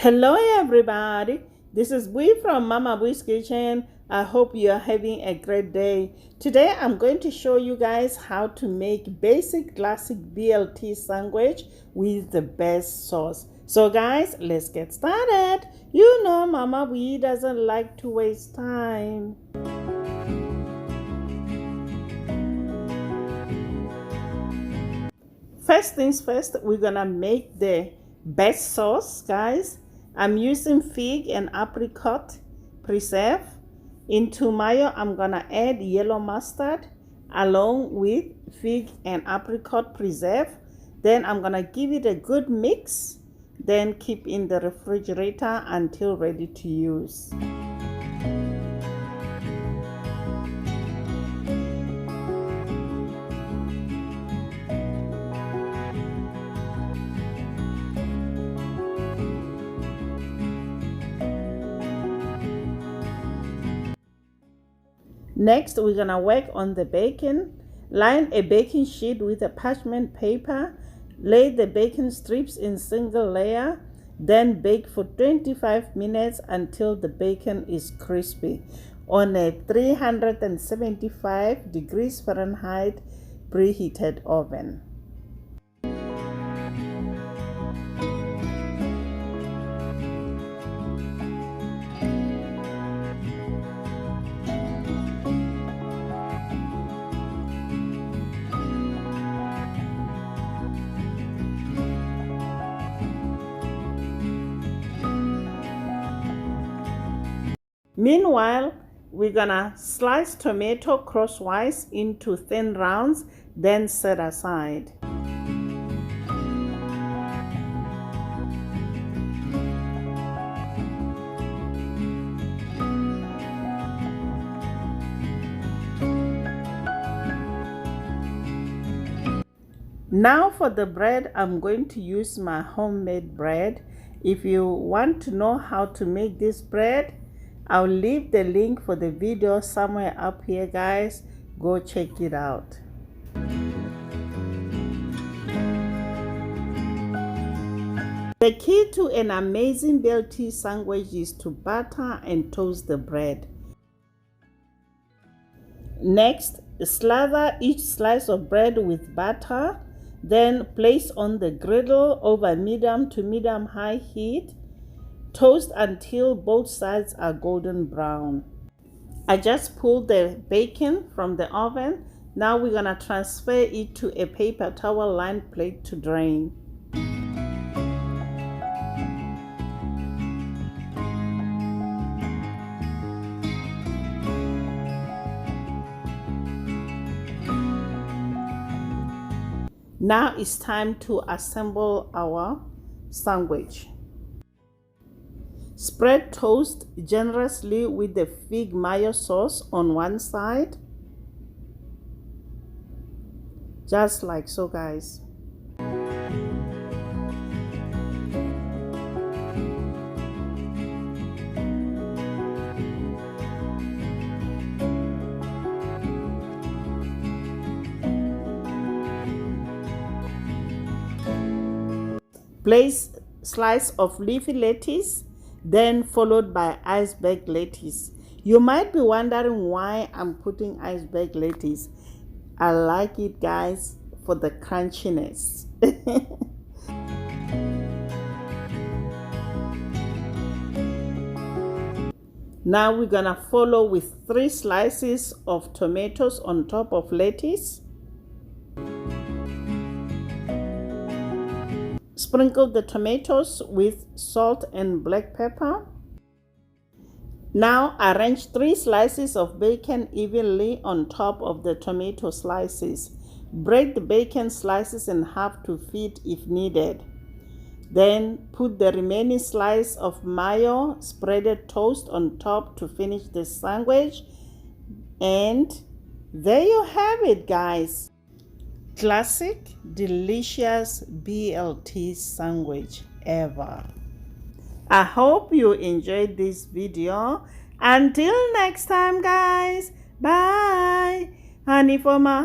Hello everybody, this is Bui from Mama Bui's Kitchen. I hope you are having a great day. Today I'm going to show you guys how to make basic classic BLT sandwich with the best sauce. So guys, let's get started. You know Mama Bui doesn't like to waste time. First things first, we're gonna make the best sauce, guys. I'm using fig and apricot preserve. Into mayo, I'm gonna add yellow mustard along with fig and apricot preserve. Then I'm gonna give it a good mix, then keep in the refrigerator until ready to use. Next, we're gonna work on the bacon. Line a baking sheet with a parchment paper. Lay the bacon strips in single layer. Then bake for 25 minutes until the bacon is crispy on a 375 degrees Fahrenheit preheated oven. Meanwhile, we're gonna slice tomato crosswise into thin rounds, then set aside. Now for the bread, I'm going to use my homemade bread. If you want to know how to make this bread, I'll leave the link for the video somewhere up here, guys. Go check it out. The key to an amazing BLT sandwich is to butter and toast the bread. Next, slather each slice of bread with butter, then place on the griddle over medium to medium high heat. Toast until both sides are golden brown. I just pulled the bacon from the oven. Now we're gonna transfer it to a paper towel lined plate to drain. Now it's time to assemble our sandwich. Spread toast generously with the fig mayo sauce on one side. Just like so, guys. Place slice of leafy lettuce, then followed by iceberg lettuce. You might be wondering why I'm putting iceberg lettuce. I like it, guys, for the crunchiness. Now we're gonna follow with 3 slices of tomatoes on top of lettuce. Sprinkle the tomatoes with salt and black pepper. Now arrange 3 slices of bacon evenly on top of the tomato slices. Break the bacon slices in half to fit if needed. Then put the remaining slice of mayo spreaded toast on top to finish the sandwich. And there you have it, guys. Classic, delicious BLT sandwich ever. I hope you enjoyed this video. Until next time, guys. Bye. Honey for my